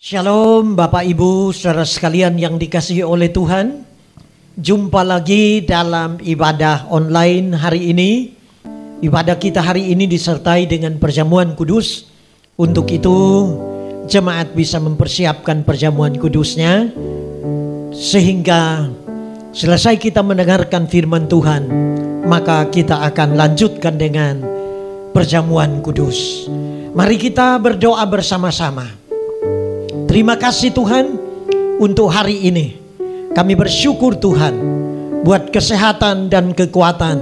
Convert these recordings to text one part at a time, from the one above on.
Shalom Bapak Ibu saudara sekalian yang dikasihi oleh Tuhan. Jumpa lagi dalam ibadah online hari ini. Ibadah kita hari ini disertai dengan perjamuan kudus. Untuk itu jemaat bisa mempersiapkan perjamuan kudusnya, sehingga selesai kita mendengarkan firman Tuhan, maka kita akan lanjutkan dengan perjamuan kudus. Mari kita berdoa bersama-sama. Terima kasih Tuhan untuk hari ini. Kami bersyukur Tuhan buat kesehatan dan kekuatan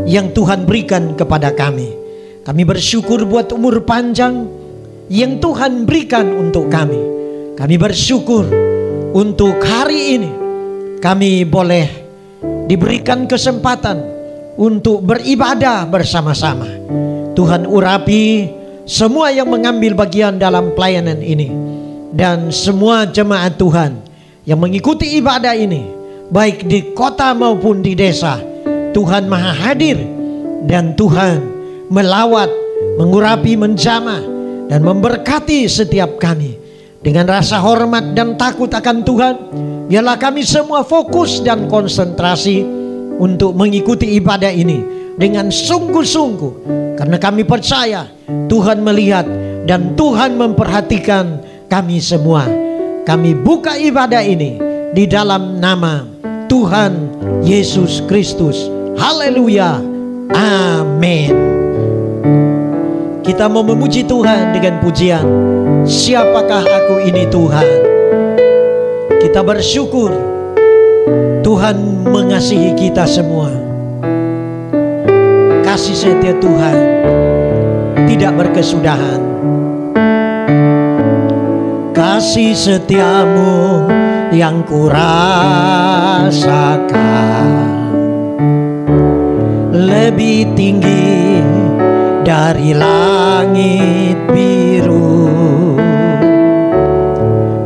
yang Tuhan berikan kepada kami. Kami bersyukur buat umur panjang yang Tuhan berikan untuk kami. Kami bersyukur untuk hari ini kami boleh diberikan kesempatan untuk beribadah bersama-sama. Tuhan urapi semua yang mengambil bagian dalam pelayanan ini. Dan semua jemaat Tuhan yang mengikuti ibadah ini, baik di kota maupun di desa, Tuhan maha hadir. Dan Tuhan melawat, mengurapi, menjamah, dan memberkati setiap kami. Dengan rasa hormat dan takut akan Tuhan, biarlah kami semua fokus dan konsentrasi untuk mengikuti ibadah ini dengan sungguh-sungguh. Karena kami percaya Tuhan melihat dan Tuhan memperhatikan kami semua. Kami buka ibadah ini di dalam nama Tuhan Yesus Kristus. Haleluya. Amin. Kita mau memuji Tuhan dengan pujian, siapakah aku ini Tuhan. Kita bersyukur Tuhan mengasihi kita semua. Kasih setia Tuhan tidak berkesudahan. Kasih setiamu yang kurasakan lebih tinggi dari langit biru.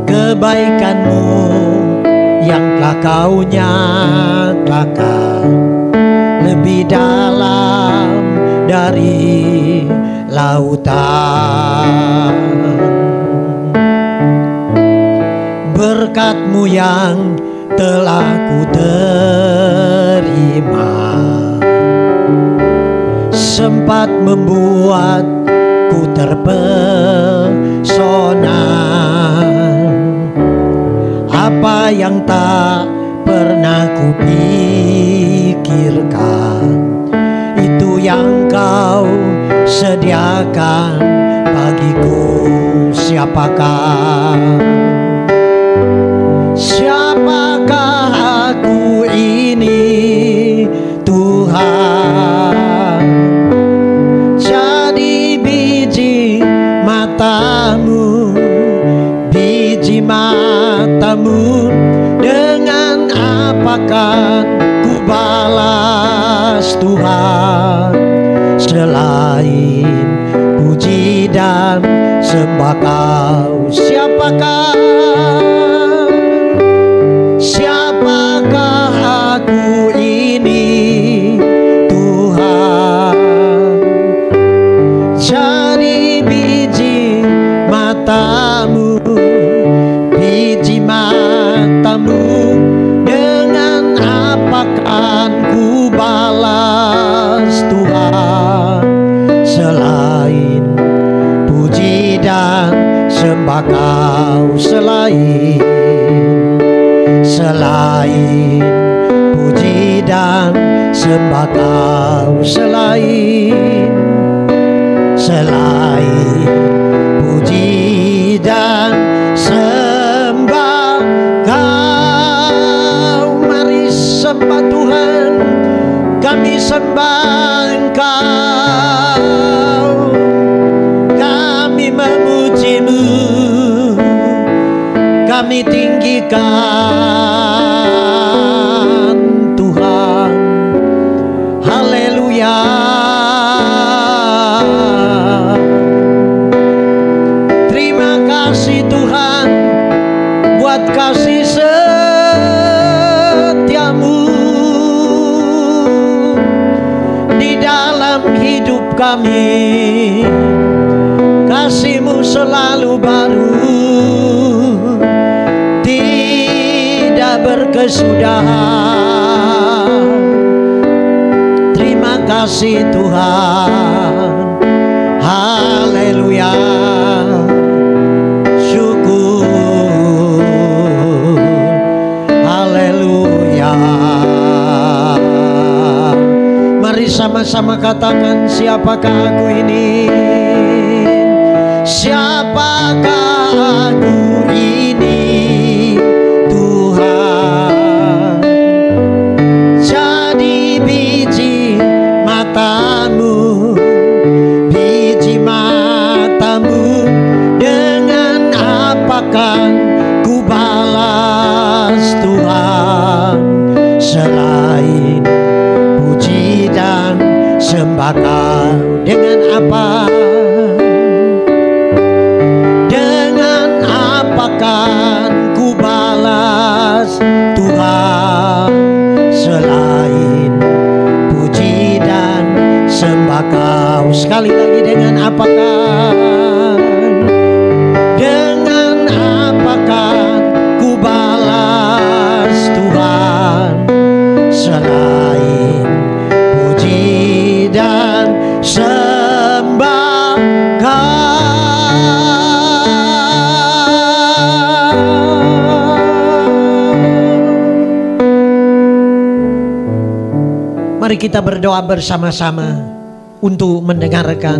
Kebaikanmu yang telah kau nyatakan lebih dalam dari lautan. Berkat-Mu yang telah ku terima sempat membuatku terpesona. Apa yang tak pernah ku pikirkan, itu yang Kau sediakan bagiku. Siapakah aku ini Tuhan? Jadi biji matamu, biji matamu. Dengan apakah ku balas Tuhan, selain puji dan sembah Kau? Siapakah aku ini Tuhan? Jadi biji matamu, biji matamu. Dengan apakah ku balas Tuhan, selain puji dan sembah Kau? Selain puji dan sembah Kau, selain puji dan sembah Kau. Mari sembah Tuhan, kami sembah Engkau, kami memuji-Mu, kami tinggikan Tuhan. Haleluya. Terima kasih Tuhan buat kasih setiamu di dalam hidup kami. Kasih-Mu selalu baru. sudah berkesudahan. Terima kasih Tuhan. Haleluya. Syukur. Haleluya. Mari sama-sama katakan, siapakah aku ini? Siapakah aku ini, Tuhan? Jadi biji matamu, biji matamu. Dengan apakah ku balas Tuhan, selain puji dan sembah Kau? Dengan apa? Akan ku balas Tuhan, selain puji dan sembah Kau? Sekali lagi, dengan apakah? Dengan apakah ku balas Tuhan, selain puji dan sembah Kau? Mari kita berdoa bersama-sama untuk mendengarkan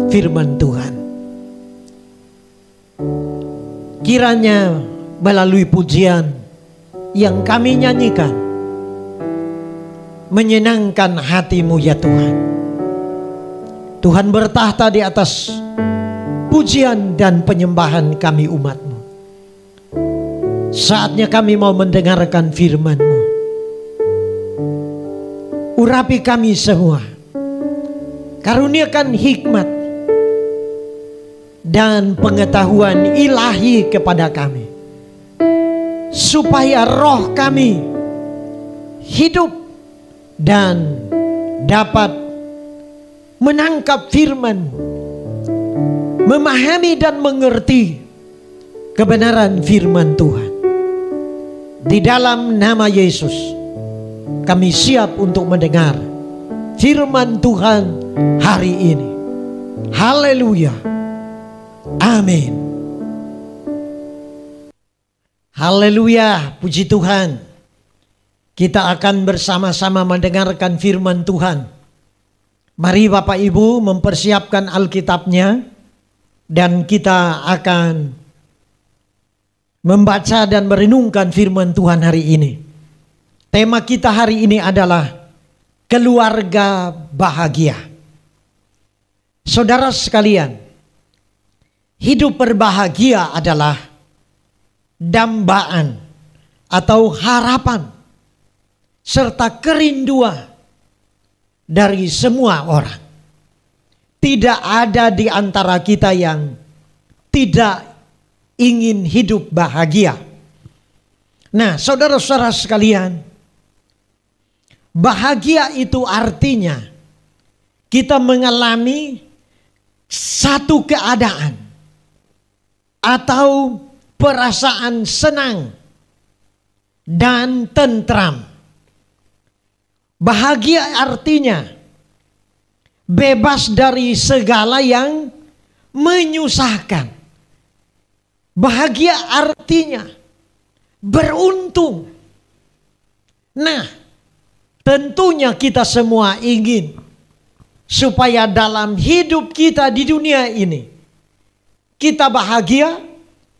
firman Tuhan. Kiranya melalui pujian yang kami nyanyikan menyenangkan hati-Mu ya Tuhan. Tuhan bertahta di atas pujian dan penyembahan kami umat-Mu. Saatnya kami mau mendengarkan firman-Mu. Urapi kami semua, karuniakan hikmat dan pengetahuan ilahi kepada kami, supaya roh kami hidup dan dapat menangkap firman, memahami dan mengerti kebenaran firman Tuhan. Di dalam nama Yesus kami siap untuk mendengar firman Tuhan hari ini. Haleluya. Amin. Haleluya. Puji Tuhan. Kita akan bersama-sama mendengarkan firman Tuhan. Mari Bapak Ibu mempersiapkan Alkitabnya, dan kita akan membaca dan merenungkan firman Tuhan hari ini. Tema kita hari ini adalah keluarga bahagia. Saudara sekalian, hidup berbahagia adalah dambaan atau harapan serta kerinduan dari semua orang. Tidak ada di antara kita yang tidak ingin hidup bahagia. Nah, saudara-saudara sekalian, bahagia itu artinya kita mengalami satu keadaan atau perasaan senang dan tentram. Bahagia artinya bebas dari segala yang menyusahkan. Bahagia artinya beruntung. Nah, tentunya kita semua ingin supaya dalam hidup kita di dunia ini kita bahagia,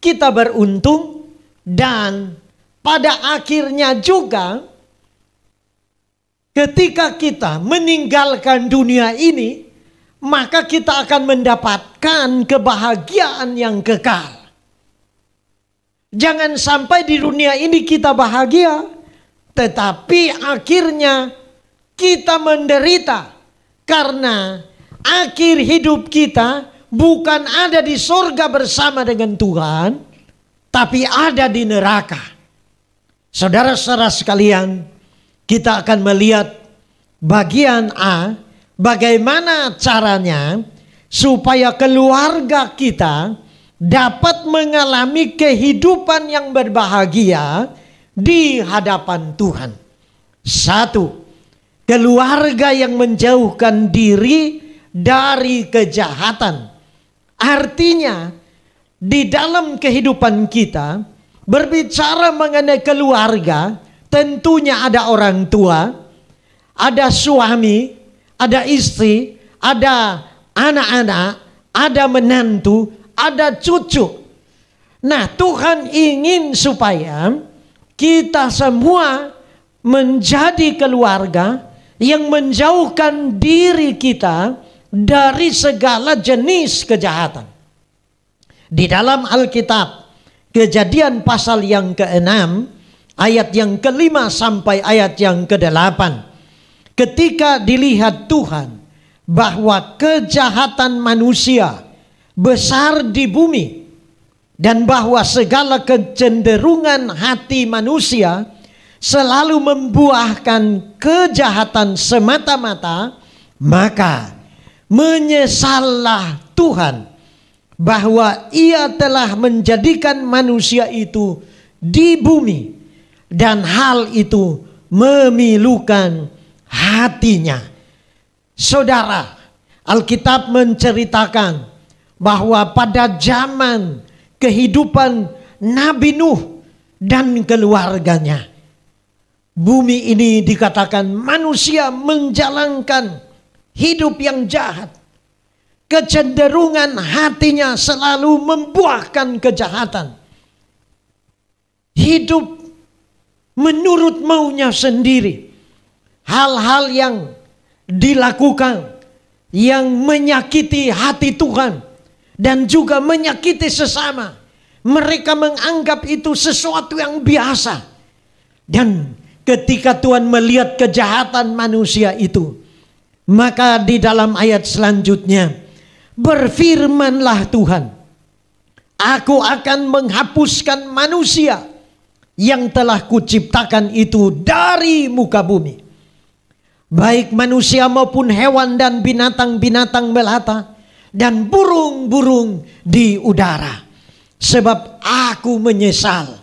kita beruntung, dan pada akhirnya juga ketika kita meninggalkan dunia ini, maka kita akan mendapatkan kebahagiaan yang kekal. Jangan sampai di dunia ini kita bahagia, tetapi akhirnya kita menderita karena akhir hidup kita bukan ada di surga bersama dengan Tuhan, tapi ada di neraka. Saudara-saudara sekalian, kita akan melihat bagian A, bagaimana caranya supaya keluarga kita dapat mengalami kehidupan yang berbahagia di hadapan Tuhan. Satu, keluarga yang menjauhkan diri dari kejahatan. Artinya, di dalam kehidupan kita, berbicara mengenai keluarga, tentunya ada orang tua, ada suami, ada istri, ada anak-anak, ada menantu, ada cucu. Nah, Tuhan ingin supaya kita semua menjadi keluarga yang menjauhkan diri kita dari segala jenis kejahatan. Di dalam Alkitab, Kejadian pasal yang ke-6, ayat yang ke-5 sampai ayat yang ke-8. Ketika dilihat Tuhan bahwa kejahatan manusia besar di bumi dan bahwa segala kecenderungan hati manusia selalu membuahkan kejahatan semata-mata, maka menyesallah Tuhan bahwa Ia telah menjadikan manusia itu di bumi dan hal itu memilukan hatinya. Saudara, Alkitab menceritakan bahwa pada zaman kehidupan Nabi Nuh dan keluarganya, bumi ini dikatakan manusia menjalankan hidup yang jahat. Kecenderungan hatinya selalu membuahkan kejahatan. Hidup menurut maunya sendiri. Hal-hal yang dilakukan yang menyakiti hati Tuhan dan juga menyakiti sesama. Mereka menganggap itu sesuatu yang biasa. Dan ketika Tuhan melihat kejahatan manusia itu, maka di dalam ayat selanjutnya, berfirmanlah Tuhan, aku akan menghapuskan manusia yang telah kuciptakan itu dari muka bumi. Baik manusia maupun hewan dan binatang-binatang melata dan burung-burung di udara. Sebab aku menyesal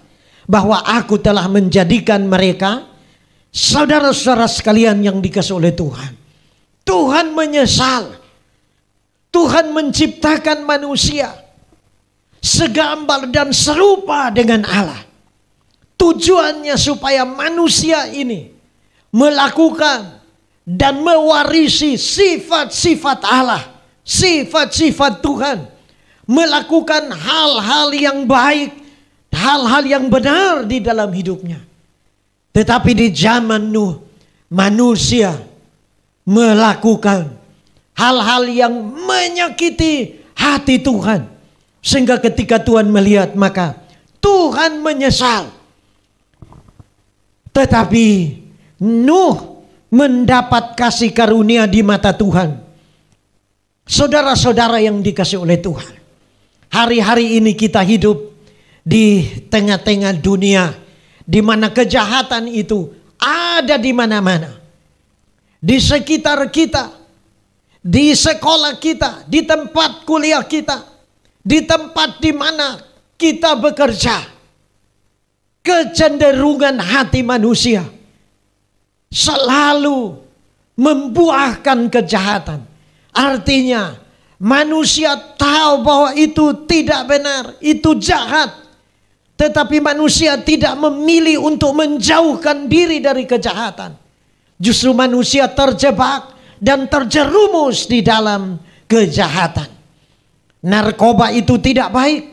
bahwa aku telah menjadikan mereka, saudara-saudara sekalian yang dikasihi oleh Tuhan. Tuhan menyesal. Tuhan menciptakan manusia segambar dan serupa dengan Allah. Tujuannya supaya manusia ini melakukan dan mewarisi sifat-sifat Allah, sifat-sifat Tuhan, melakukan hal-hal yang baik, hal-hal yang benar di dalam hidupnya. Tetapi di zaman Nuh, manusia melakukan hal-hal yang menyakiti hati Tuhan. Sehingga ketika Tuhan melihat, maka Tuhan menyesal. Tetapi Nuh mendapat kasih karunia di mata Tuhan. Saudara-saudara yang dikasihi oleh Tuhan, hari-hari ini kita hidup di tengah-tengah dunia di mana kejahatan itu ada di mana-mana. Di sekitar kita, di sekolah kita, di tempat kuliah kita, di tempat di mana kita bekerja. Kecenderungan hati manusia selalu membuahkan kejahatan. Artinya manusia tahu bahwa itu tidak benar, itu jahat. Tetapi manusia tidak memilih untuk menjauhkan diri dari kejahatan. Justru manusia terjebak dan terjerumus di dalam kejahatan. Narkoba itu tidak baik,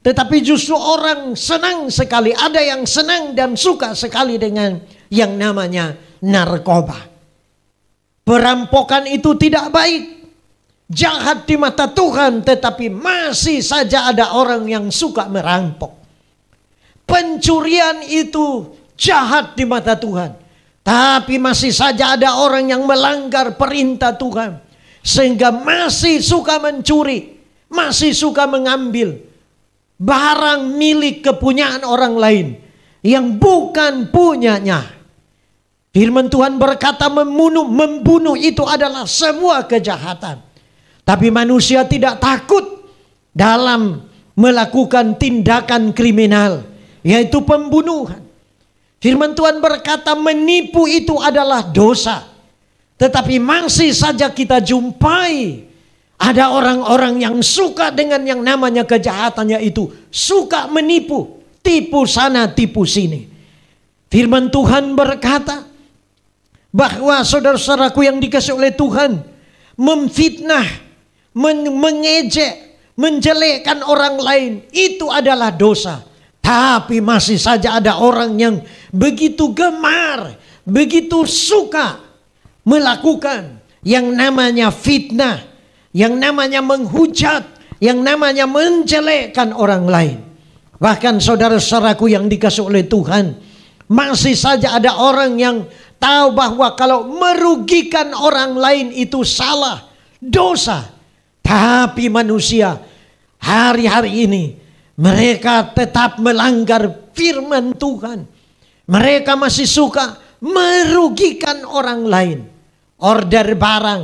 tetapi justru orang senang sekali. Ada yang senang dan suka sekali dengan yang namanya narkoba. Perampokan itu tidak baik, jahat di mata Tuhan, tetapi masih saja ada orang yang suka merampok. Pencurian itu jahat di mata Tuhan, tapi masih saja ada orang yang melanggar perintah Tuhan, sehingga masih suka mencuri, masih suka mengambil barang milik kepunyaan orang lain yang bukan punyanya. Firman Tuhan berkata membunuh itu adalah sebuah kejahatan. Tapi manusia tidak takut dalam melakukan tindakan kriminal, yaitu pembunuhan. Firman Tuhan berkata menipu itu adalah dosa. Tetapi masih saja kita jumpai ada orang-orang yang suka dengan yang namanya kejahatannya itu. Suka menipu. Tipu sana, tipu sini. Firman Tuhan berkata bahwa saudara-saudaraku yang dikasihi oleh Tuhan, memfitnah, mengejek, menjelekkan orang lain itu adalah dosa. Tapi masih saja ada orang yang begitu gemar, begitu suka melakukan yang namanya fitnah, yang namanya menghujat, yang namanya menjelekkan orang lain. Bahkan saudara-saudaraku yang dikasihi oleh Tuhan, masih saja ada orang yang tahu bahwa kalau merugikan orang lain itu salah, dosa. Tapi manusia hari-hari ini mereka tetap melanggar firman Tuhan. Mereka masih suka merugikan orang lain. Order barang,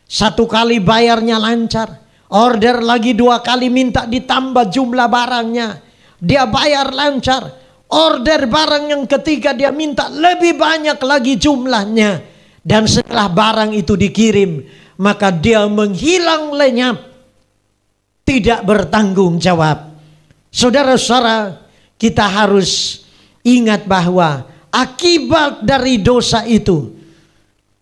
1 kali bayarnya lancar. Order lagi 2 kali minta ditambah jumlah barangnya. Dia bayar lancar. Order barang yang ketiga dia minta lebih banyak lagi jumlahnya. Dan setelah barang itu dikirim, maka dia menghilang lenyap. Tidak bertanggung jawab. Saudara-saudara, kita harus ingat bahwa akibat dari dosa itu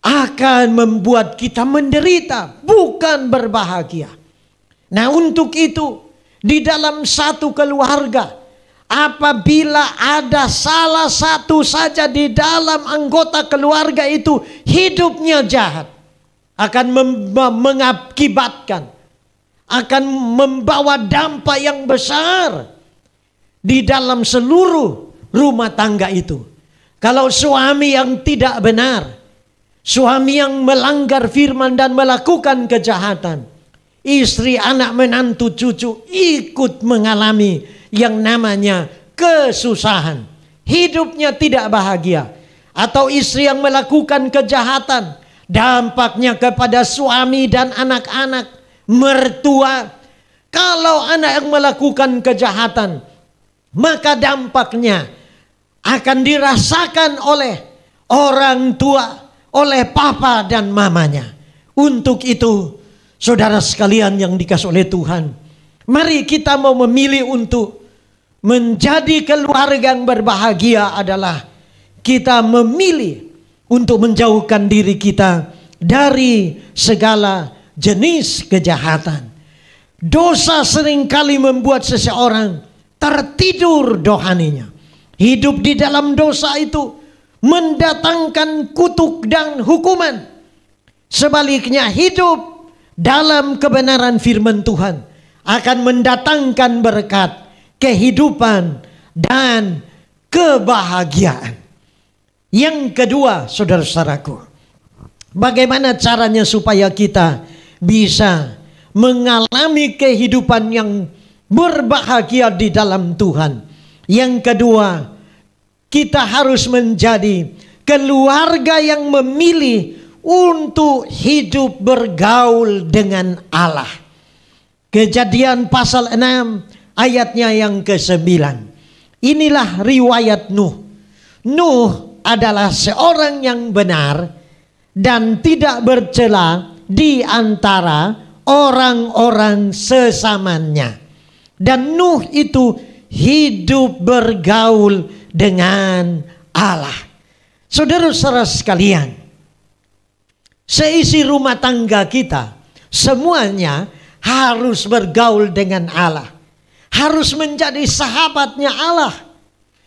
akan membuat kita menderita, bukan berbahagia. Nah, untuk itu di dalam satu keluarga, apabila ada salah satu saja di dalam anggota keluarga itu hidupnya jahat, akan mengakibatkan, akan membawa dampak yang besar di dalam seluruh rumah tangga itu. Kalau suami yang tidak benar, suami yang melanggar firman dan melakukan kejahatan, istri, anak, menantu, cucu ikut mengalami yang namanya kesusahan. Hidupnya tidak bahagia. Atau istri yang melakukan kejahatan, dampaknya kepada suami dan anak-anak, mertua. Kalau anak yang melakukan kejahatan, maka dampaknya akan dirasakan oleh orang tua, oleh papa dan mamanya. Untuk itu, saudara sekalian yang dikasihi oleh Tuhan, mari kita mau memilih untuk menjadi keluarga yang berbahagia adalah kita memilih untuk menjauhkan diri kita dari segala jenis kejahatan. Dosa seringkali membuat seseorang tertidur rohaninya. Hidup di dalam dosa itu mendatangkan kutuk dan hukuman. Sebaliknya hidup dalam kebenaran firman Tuhan akan mendatangkan berkat, kehidupan dan kebahagiaan. Yang kedua, saudara-saudaraku, bagaimana caranya supaya kita bisa mengalami kehidupan yang berbahagia di dalam Tuhan? Yang kedua, kita harus menjadi keluarga yang memilih untuk hidup bergaul dengan Allah. Kejadian pasal 6 ayatnya yang ke-9. Inilah riwayat Nuh. Nuh adalah seorang yang benar dan tidak bercela di antara orang-orang sesamanya. Dan Nuh itu hidup bergaul dengan Allah. Saudara-saudara sekalian, seisi rumah tangga kita semuanya harus bergaul dengan Allah. Harus menjadi sahabatnya Allah.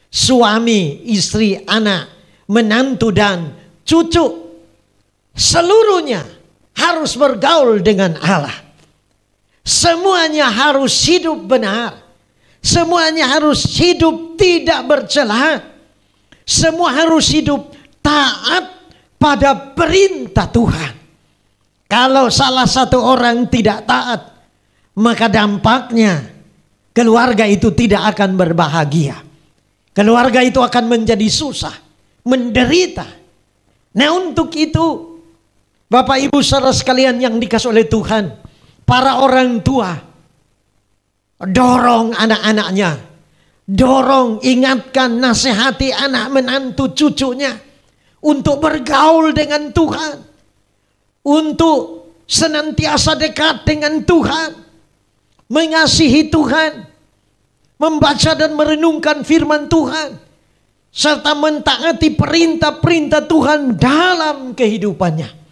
Suami, istri, anak, menantu dan cucu, seluruhnya harus bergaul dengan Allah. Semuanya harus hidup benar. Semuanya harus hidup tidak bercela. Semua harus hidup taat pada perintah Tuhan. Kalau salah satu orang tidak taat, maka dampaknya keluarga itu tidak akan berbahagia. Keluarga itu akan menjadi susah, menderita. Nah, untuk itu, Bapak Ibu saudara sekalian yang dikasihi oleh Tuhan, para orang tua dorong anak-anaknya dorong, ingatkan, nasihati anak menantu cucunya untuk bergaul dengan Tuhan, untuk senantiasa dekat dengan Tuhan, mengasihi Tuhan, membaca dan merenungkan firman Tuhan, serta mentaati perintah-perintah Tuhan dalam kehidupannya.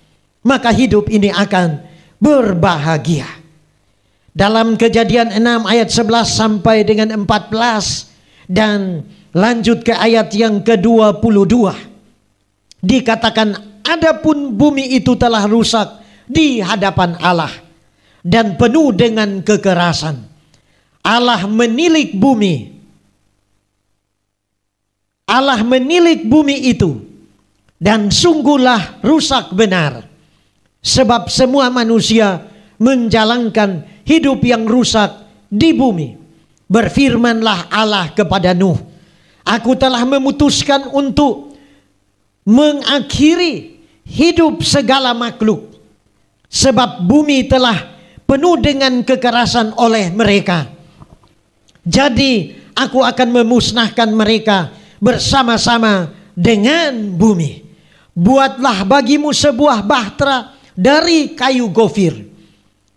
Maka hidup ini akan berbahagia. Dalam Kejadian 6 ayat 11 sampai dengan 14 dan lanjut ke ayat yang ke-22. Dikatakan, adapun bumi itu telah rusak di hadapan Allah dan penuh dengan kekerasan. Allah menilik bumi. Allah menilik bumi itu dan sungguhlah rusak benar. Sebab semua manusia menjalankan hidup yang rusak di bumi. Berfirmanlah Allah kepada Nuh, aku telah memutuskan untuk mengakhiri hidup segala makhluk, sebab bumi telah penuh dengan kekerasan oleh mereka. Jadi aku akan memusnahkan mereka bersama-sama dengan bumi. Buatlah bagimu sebuah bahtera dari kayu gofir.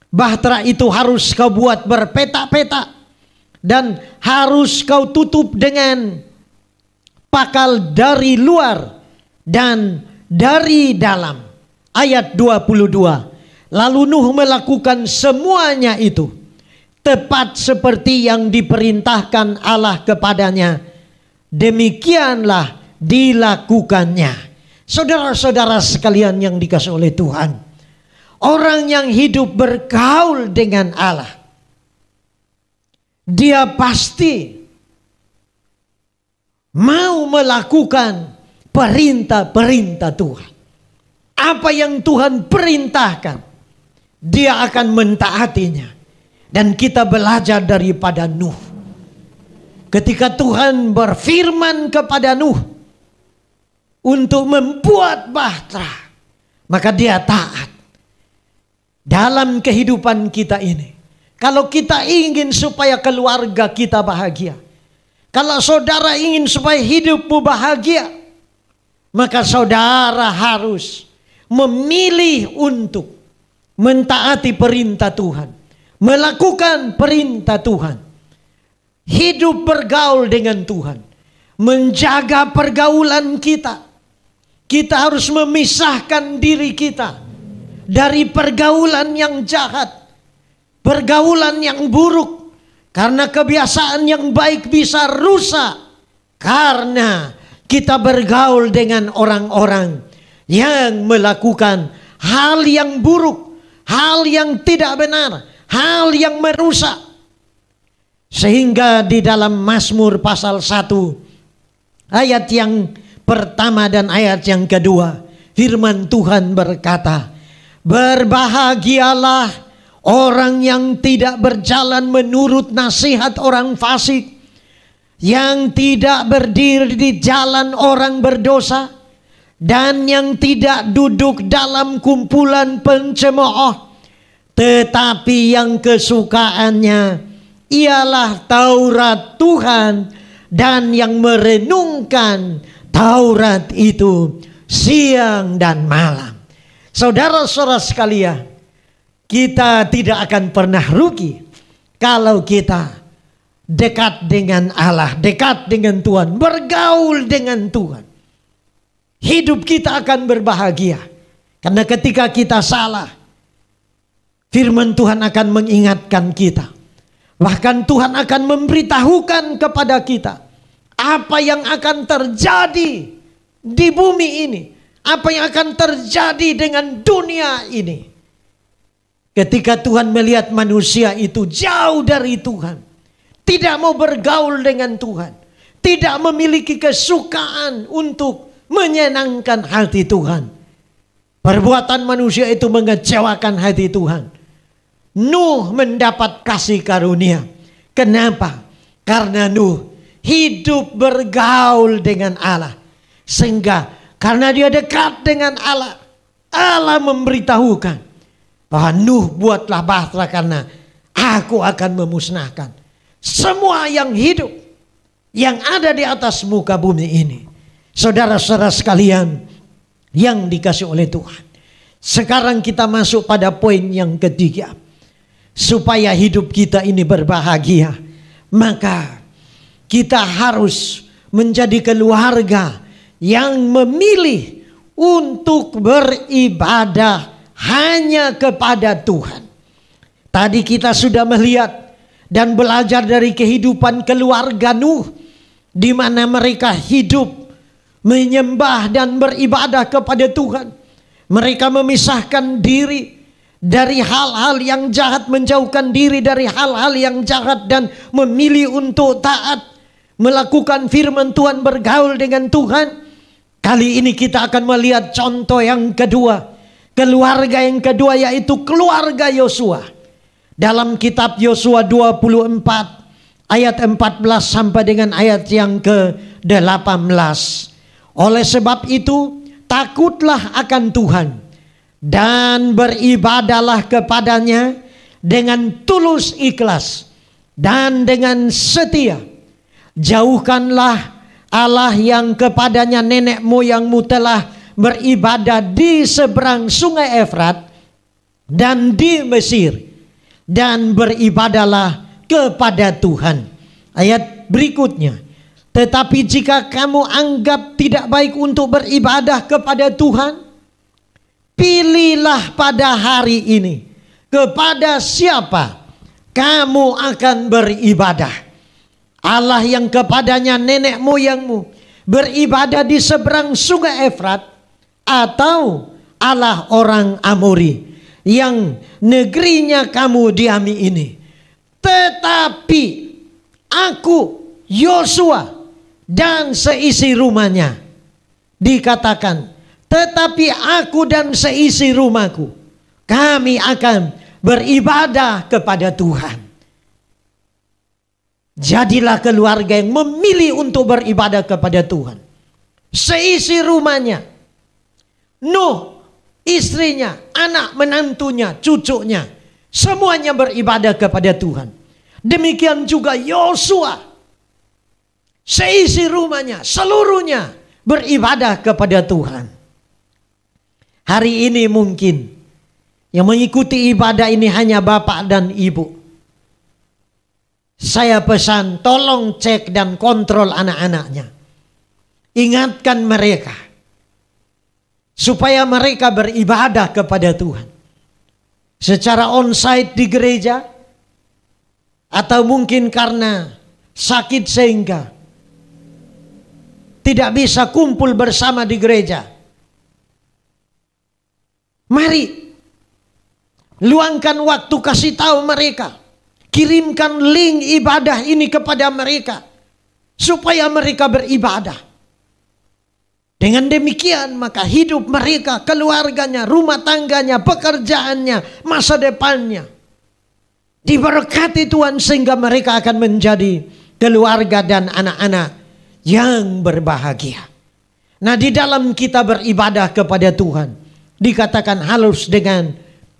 Bahtera itu harus kau buat berpetak-petak dan harus kau tutup dengan pakal dari luar dan dari dalam. Ayat 22. Lalu Nuh melakukan semuanya itu tepat seperti yang diperintahkan Allah kepadanya. Demikianlah dilakukannya. Saudara-saudara sekalian yang dikasihi oleh Tuhan, orang yang hidup bergaul dengan Allah, dia pasti mau melakukan perintah-perintah Tuhan. Apa yang Tuhan perintahkan, dia akan mentaatinya. Dan kita belajar daripada Nuh. Ketika Tuhan berfirman kepada Nuh untuk membuat bahtera, maka dia taat. Dalam kehidupan kita ini, kalau kita ingin supaya keluarga kita bahagia, kalau saudara ingin supaya hidupmu bahagia, maka saudara harus memilih untuk mentaati perintah Tuhan, melakukan perintah Tuhan, hidup bergaul dengan Tuhan, menjaga pergaulan kita. Kita harus memisahkan diri kita dari pergaulan yang jahat, pergaulan yang buruk. Karena kebiasaan yang baik bisa rusak karena kita bergaul dengan orang-orang yang melakukan hal yang buruk, hal yang tidak benar, hal yang merusak. Sehingga di dalam Mazmur pasal 1 ayat yang pertama dan ayat yang kedua, firman Tuhan berkata, berbahagialah orang yang tidak berjalan menurut nasihat orang fasik, yang tidak berdiri di jalan orang berdosa, dan yang tidak duduk dalam kumpulan pencemooh, tetapi yang kesukaannya ialah Taurat Tuhan, dan yang merenungkan Taurat itu siang dan malam. Saudara-saudara sekalian, kita tidak akan pernah rugi kalau kita dekat dengan Allah, dekat dengan Tuhan, bergaul dengan Tuhan. Hidup kita akan berbahagia. Karena ketika kita salah, firman Tuhan akan mengingatkan kita. Bahkan Tuhan akan memberitahukan kepada kita apa yang akan terjadi di bumi ini, apa yang akan terjadi dengan dunia ini. Ketika Tuhan melihat manusia itu jauh dari Tuhan, tidak mau bergaul dengan Tuhan, tidak memiliki kesukaan untuk menyenangkan hati Tuhan, perbuatan manusia itu mengecewakan hati Tuhan. Nuh mendapat kasih karunia. Kenapa? Karena Nuh hidup bergaul dengan Allah. Sehingga karena dia dekat dengan Allah, Allah memberitahukan bahwa Nuh, buatlah bahtera karena aku akan memusnahkan semua yang hidup. yang ada di atas muka bumi ini. Saudara-saudara sekalian yang dikasih oleh Tuhan. Sekarang kita masuk pada poin yang ketiga. Supaya hidup kita ini berbahagia, maka kita harus menjadi keluarga yang memilih untuk beribadah hanya kepada Tuhan. Tadi kita sudah melihat dan belajar dari kehidupan keluarga Nuh, di mana mereka hidup menyembah dan beribadah kepada Tuhan. Mereka memisahkan diri dari hal-hal yang jahat, menjauhkan diri dari hal-hal yang jahat dan memilih untuk taat, melakukan firman Tuhan, bergaul dengan Tuhan. Kali ini kita akan melihat contoh yang kedua, keluarga yang kedua, yaitu keluarga Yosua. Dalam kitab Yosua 24 ayat 14 sampai dengan ayat yang ke-18. Oleh sebab itu, takutlah akan Tuhan dan beribadahlah kepadanya dengan tulus ikhlas dan dengan setia. Jauhkanlah Allah yang kepadanya nenek moyangmu telah beribadah di seberang sungai Efrat dan di Mesir, dan beribadahlah kepada Tuhan. Ayat berikutnya, tetapi jika kamu anggap tidak baik untuk beribadah kepada Tuhan, pilihlah pada hari ini kepada siapa kamu akan beribadah. Allah yang kepadanya nenek moyangmu beribadah di seberang sungai Efrat, atau Allah orang Amori yang negerinya kamu diami ini. Tetapi aku, Yosua, dan seisi rumahnya. Dikatakan, tetapi aku dan seisi rumahku, kami akan beribadah kepada Tuhan. Jadilah keluarga yang memilih untuk beribadah kepada Tuhan. Seisi rumahnya, Nuh, istrinya, anak menantunya, cucunya, semuanya beribadah kepada Tuhan. Demikian juga Yosua, seisi rumahnya, seluruhnya beribadah kepada Tuhan. Hari ini mungkin yang mengikuti ibadah ini hanya bapak dan ibu. Saya pesan, tolong cek dan kontrol anak-anaknya. Ingatkan mereka supaya mereka beribadah kepada Tuhan secara onsite di gereja, atau mungkin karena sakit sehingga tidak bisa kumpul bersama di gereja. Mari luangkan waktu, kasih tahu mereka, kirimkan link ibadah ini kepada mereka supaya mereka beribadah. Dengan demikian maka hidup mereka, keluarganya, rumah tangganya, pekerjaannya, masa depannya diberkati Tuhan, sehingga mereka akan menjadi keluarga dan anak-anak yang berbahagia. Nah, di dalam kita beribadah kepada Tuhan dikatakan harus dengan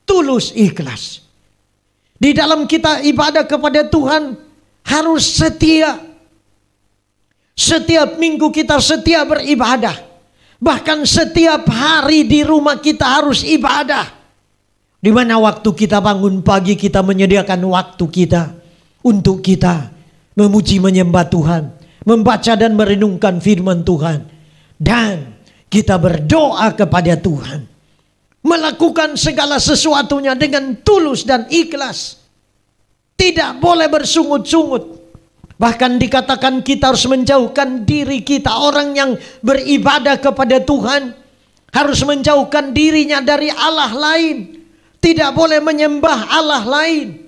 tulus ikhlas. Di dalam kita ibadah kepada Tuhan harus setia. Setiap minggu kita setia beribadah. Bahkan setiap hari di rumah kita harus ibadah. Di mana waktu kita bangun pagi, kita menyediakan waktu kita untuk kita memuji menyembah Tuhan, membaca dan merenungkan firman Tuhan, dan kita berdoa kepada Tuhan, melakukan segala sesuatunya dengan tulus dan ikhlas. Tidak boleh bersungut-sungut. Bahkan dikatakan kita harus menjauhkan diri kita. Orang yang beribadah kepada Tuhan harus menjauhkan dirinya dari Allah lain. Tidak boleh menyembah Allah lain.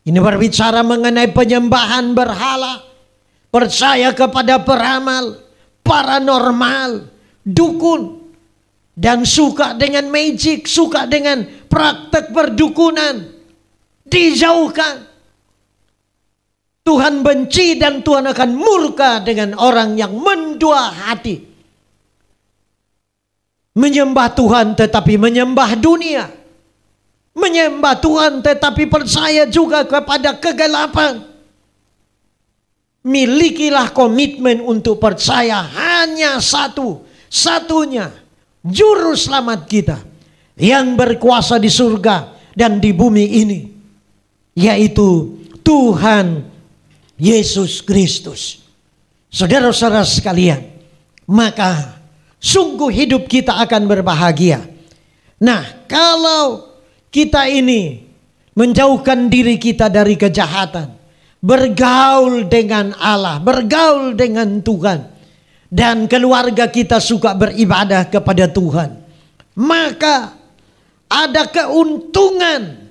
Ini berbicara mengenai penyembahan berhala, percaya kepada peramal, paranormal, dukun, dan suka dengan magic, suka dengan praktek perdukunan. Dijauhkan. Tuhan benci dan Tuhan akan murka dengan orang yang mendua hati. Menyembah Tuhan tetapi menyembah dunia. Menyembah Tuhan tetapi percaya juga kepada kegelapan. milikilah komitmen untuk percaya hanya satu-satunya juru selamat kita yang berkuasa di surga dan di bumi ini, yaitu Tuhan Yesus Kristus. Saudara-saudara sekalian, maka sungguh hidup kita akan berbahagia. Nah, kalau kita ini menjauhkan diri kita dari kejahatan, bergaul dengan Allah, bergaul dengan Tuhan, dan keluarga kita suka beribadah kepada Tuhan, maka ada keuntungan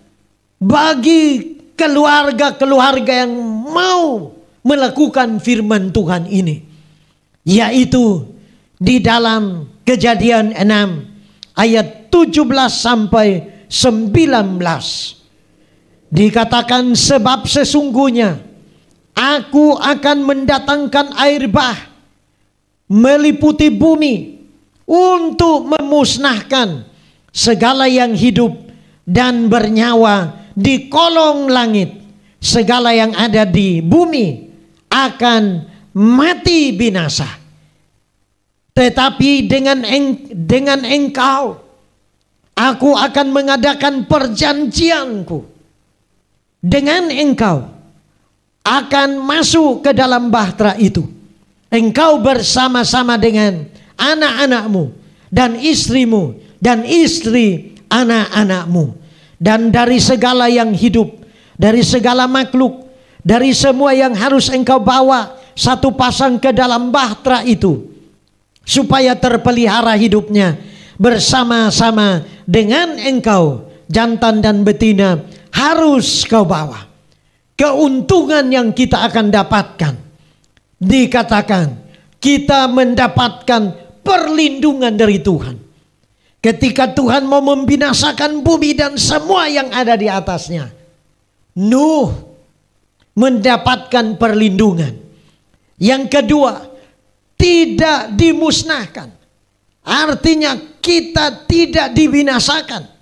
bagi keluarga-keluarga yang mau melakukan firman Tuhan ini, yaitu di dalam Kejadian 6 ayat 17 sampai 19 dikatakan, sebab sesungguhnya aku akan mendatangkan air bah meliputi bumi untuk memusnahkan segala yang hidup dan bernyawa di kolong langit. Segala yang ada di bumi akan mati binasa. Tetapi dengan engkau aku akan mengadakan perjanjianku. Dengan engkau akan masuk ke dalam bahtera itu. Engkau bersama-sama dengan anak-anakmu dan istrimu dan istri anak-anakmu. Dan dari segala yang hidup, dari segala makhluk, dari semua yang harus engkau bawa satu pasang ke dalam bahtera itu, supaya terpelihara hidupnya bersama-sama dengan engkau, jantan dan betina harus kau bawa. Keuntungan yang kita akan dapatkan, dikatakan kita mendapatkan perlindungan dari Tuhan. Ketika Tuhan mau membinasakan bumi dan semua yang ada di atasnya, Nuh mendapatkan perlindungan. Yang kedua, tidak dimusnahkan. Artinya kita tidak dibinasakan.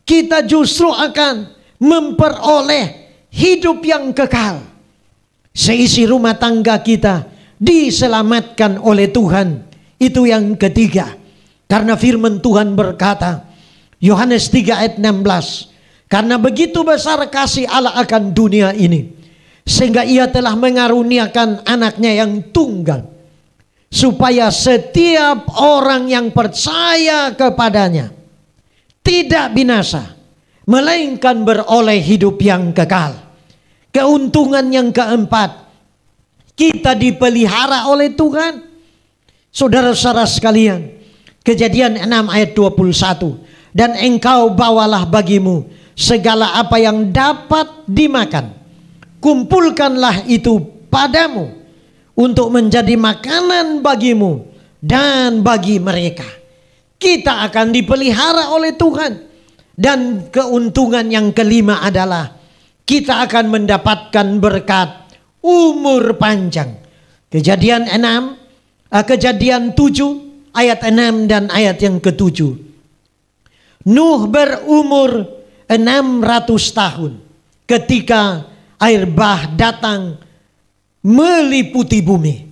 Kita justru akan memperoleh hidup yang kekal. Seisi rumah tangga kita diselamatkan oleh Tuhan. Itu yang ketiga. Karena firman Tuhan berkata, Yohanes 3 ayat 16, karena begitu besar kasih Allah akan dunia ini, sehingga ia telah mengaruniakan anaknya yang tunggal, supaya setiap orang yang percaya kepadanya tidak binasa, melainkan beroleh hidup yang kekal. Keuntungan yang keempat, kita dipelihara oleh Tuhan. Saudara-saudara sekalian, Kejadian 6 ayat 21, dan engkau bawalah bagimu segala apa yang dapat dimakan, kumpulkanlah itu padamu untuk menjadi makanan bagimu dan bagi mereka. Kita akan dipelihara oleh Tuhan. Dan keuntungan yang kelima adalah kita akan mendapatkan berkat umur panjang. Kejadian 7 ayat 6 dan ayat yang ke-7. Nuh berumur 600 tahun ketika air bah datang meliputi bumi.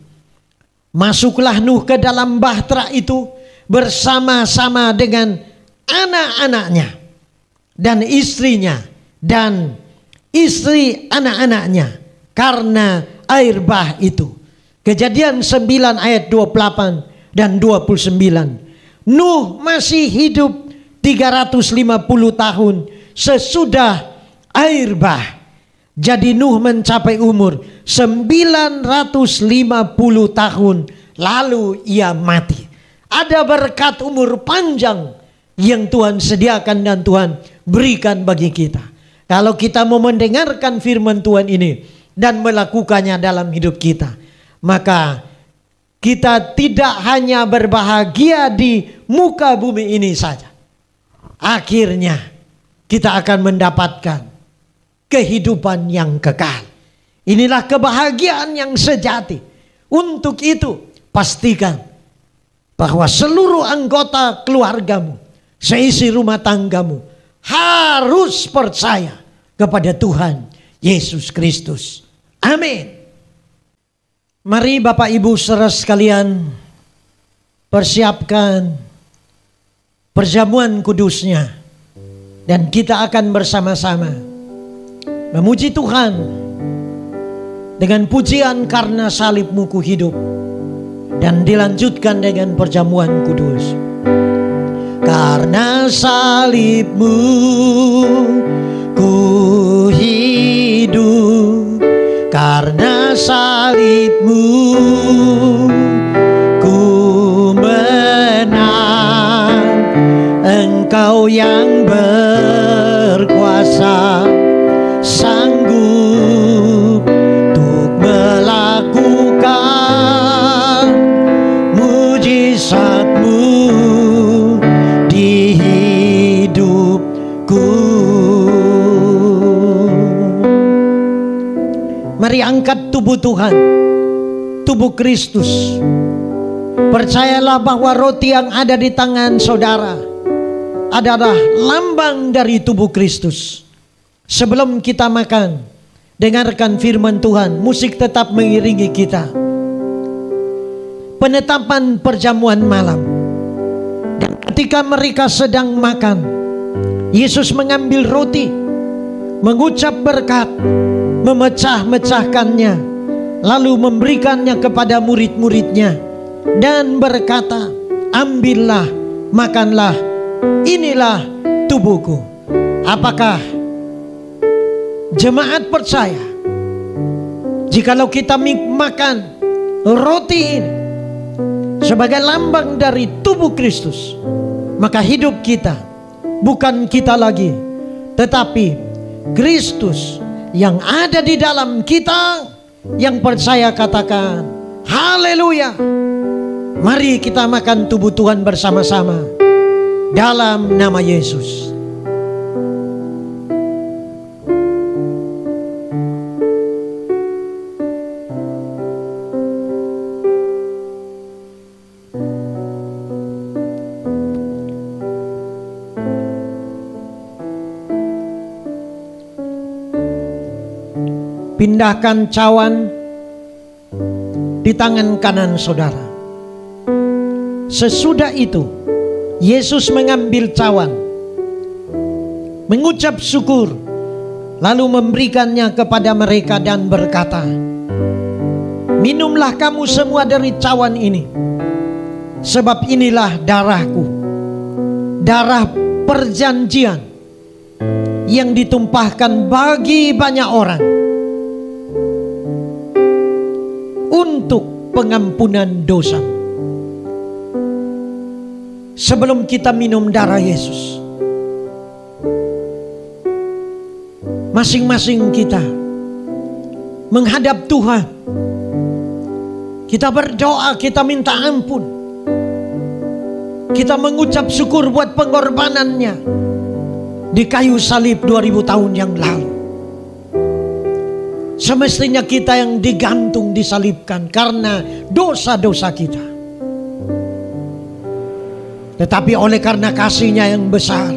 Masuklah Nuh ke dalam bahtera itu bersama-sama dengan anak-anaknya dan istrinya dan istri anak-anaknya karena air bah itu. Kejadian 9 ayat 28 dan 29. Nuh masih hidup 350 tahun sesudah air bah. Jadi Nuh mencapai umur 950 tahun lalu ia mati. Ada berkat umur panjang yang Tuhan sediakan dan Tuhan berikan bagi kita. Kalau kita mau mendengarkan firman Tuhan ini dan melakukannya dalam hidup kita, maka kita tidak hanya berbahagia di muka bumi ini saja. Akhirnya kita akan mendapatkan kehidupan yang kekal. Inilah kebahagiaan yang sejati. Untuk itu pastikan bahwa seluruh anggota keluargamu, seisi rumah tanggamu harus percaya kepada Tuhan Yesus Kristus. Amin. Mari Bapak Ibu saudara sekalian, persiapkan perjamuan kudusnya, dan kita akan bersama-sama memuji Tuhan dengan pujian karena salibmu ku hidup, dan dilanjutkan dengan perjamuan kudus. Karena salibmu ku hidup, karena salibmu ku menang. Engkau yang berkuasa, sanggup untuk melakukan mujizatmu di hidupku. Mari angkat tubuh Tuhan, tubuh Kristus. Percayalah bahwa roti yang ada di tangan saudara adalah lambang dari tubuh Kristus. Sebelum kita makan, dengarkan firman Tuhan. Musik tetap mengiringi kita. Penetapan perjamuan malam. Dan ketika mereka sedang makan, Yesus mengambil roti, mengucap berkat, memecah-mecahkannya, lalu memberikannya kepada murid-muridnya, dan berkata, ambillah, makanlah, inilah tubuhku. Apakah jemaat percaya, jikalau kita makan roti ini sebagai lambang dari tubuh Kristus, maka hidup kita bukan kita lagi, tetapi Kristus yang ada di dalam kita. Yang percaya katakan haleluya. Mari kita makan tubuh Tuhan bersama-sama dalam nama Yesus. Pindahkan cawan di tangan kanan saudara. Sesudah itu, Yesus mengambil cawan, mengucap syukur, lalu memberikannya kepada mereka dan berkata, minumlah kamu semua dari cawan ini, sebab inilah darahku, darah perjanjian yang ditumpahkan bagi banyak orang untuk pengampunan dosa. Sebelum kita minum darah Yesus, masing-masing kita menghadap Tuhan. Kita berdoa, kita minta ampun, kita mengucap syukur buat pengorbanannya di kayu salib 2000 tahun yang lalu. Semestinya kita yang digantung, disalibkan karena dosa-dosa kita. Tetapi oleh karena kasih-Nya yang besar,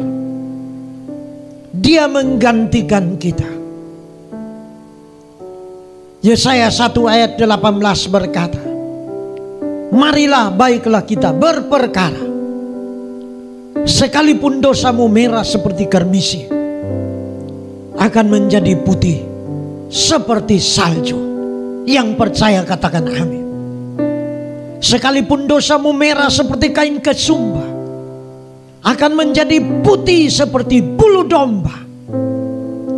Dia menggantikan kita. Yesaya 1 ayat 18 berkata, marilah baiklah kita berperkara, sekalipun dosamu merah seperti karmisi, akan menjadi putih seperti salju. Yang percaya katakan amin. Sekalipun dosamu merah seperti kain kesumba, akan menjadi putih seperti bulu domba.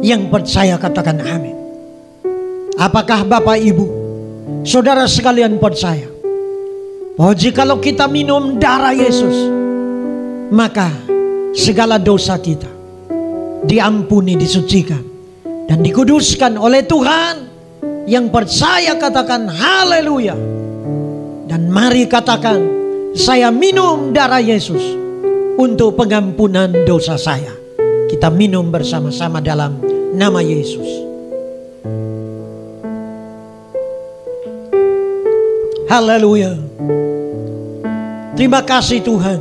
Yang percaya katakan amin. Apakah Bapak Ibu saudara sekalian percaya bahwa jikalau kita minum darah Yesus, maka segala dosa kita diampuni, disucikan, dan dikuduskan oleh Tuhan? Yang percaya katakan haleluya. Dan mari katakan, saya minum darah Yesus untuk pengampunan dosa saya. Kita minum bersama-sama dalam nama Yesus. Haleluya. Terima kasih Tuhan.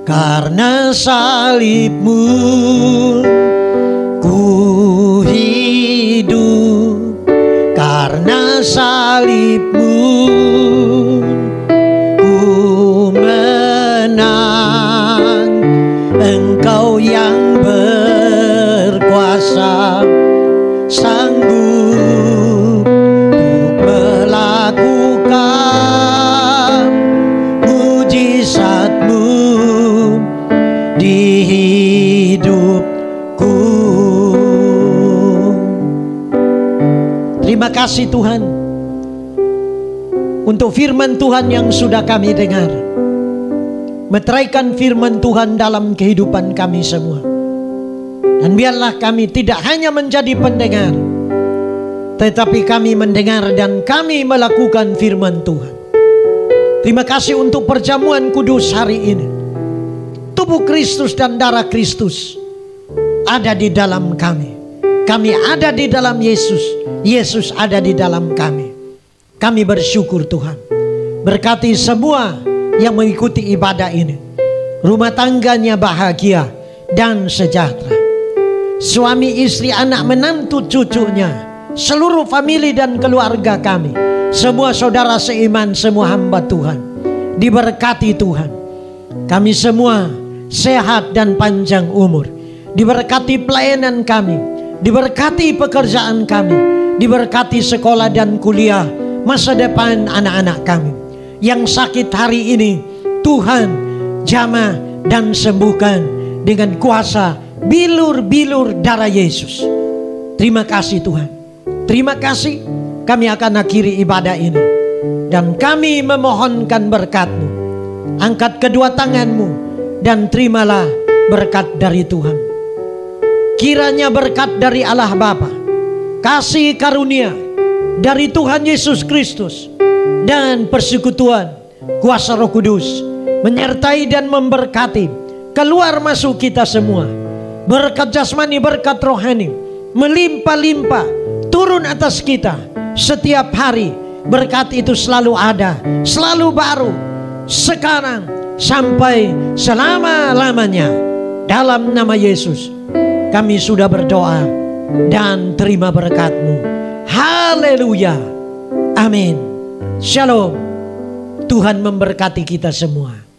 Karena salibmu ku hidup, karena Terima kasih Tuhan untuk firman Tuhan yang sudah kami dengar. Meteraikan firman Tuhan dalam kehidupan kami semua. Dan biarlah kami tidak hanya menjadi pendengar, tetapi kami mendengar dan kami melakukan firman Tuhan. Terima kasih untuk perjamuan kudus hari ini. Tubuh Kristus dan darah Kristus ada di dalam kami. Kami ada di dalam Yesus. Yesus ada di dalam kami. Kami bersyukur Tuhan. Berkati semua yang mengikuti ibadah ini. Rumah tangganya bahagia dan sejahtera. Suami, istri, anak, menantu, cucunya, seluruh famili dan keluarga kami, semua saudara seiman, semua hamba Tuhan, diberkati Tuhan. Kami semua sehat dan panjang umur. Diberkati pelayanan kami, diberkati pekerjaan kami, diberkati sekolah dan kuliah, masa depan anak-anak kami. Yang sakit hari ini, Tuhan jamah dan sembuhkan dengan kuasa bilur-bilur darah Yesus. Terima kasih Tuhan. Terima kasih. Kami akan akhiri ibadah ini, dan kami memohonkan berkat-Mu. Angkat kedua tangan-Mu dan terimalah berkat dari Tuhan. Kiranya berkat dari Allah Bapa, kasih karunia dari Tuhan Yesus Kristus, dan persekutuan kuasa Roh Kudus menyertai dan memberkati keluar masuk kita semua. Berkat jasmani, berkat rohani melimpah-limpah turun atas kita setiap hari. Berkat itu selalu ada, selalu baru, sekarang sampai selama-lamanya. Dalam nama Yesus kami sudah berdoa dan terima berkat-Mu. Haleluya. Amin. Shalom. Tuhan memberkati kita semua.